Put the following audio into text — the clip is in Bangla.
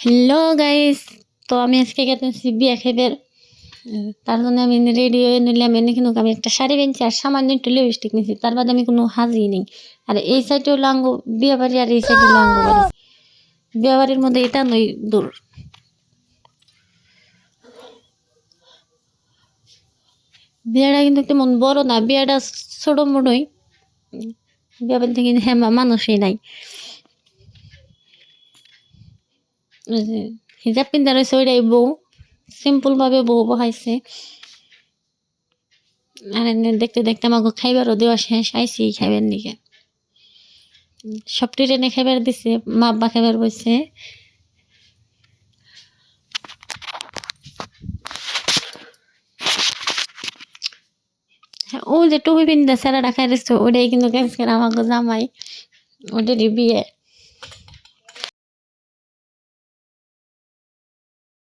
হ্যালো গাইস, তো আমি আজকে গেতেছি বিয়া খাইবার। তার জন্য আমি রেডি হয়ে নিলাম। এনে কিন্তু আমি একটা শাড়ি কিনছি আর সামান্য একটু লিপস্টিক নিয়েছি। তার বাদে আমি কোনো হাজি নেই। আর এই সাইডে হলো আঙ্গ বিয়া বাড়ি আর এই সাইডে হলো আঙ্গ বাড়ি। বিয়া বাড়ির মধ্যে এটা নই দূর। বিয়াটা কিন্তু তেমন বড় না, বিয়াটা ছোট মোটই। বিয়া বাড়িতে কিন্তু হ্যাঁ মানুষই নাই। হিজাব পিন্ধা রয়েছে ওইটাই বউ, সিম্পল ভাবে বউ বহাইছে। আর দেখতে দেখতে আমাকে খাইবারও দেওয়া শেষ, আইসি খাইবার দিকে সব ট্রেনে খাইবার দিছে, মা আব্বা খাইবার বসছে। ও যে টুপি পিন্ধা সারা রাখা দিচ্ছে ওটাই কিন্তু আমাকে জামাই, ওটারই বিয়ে।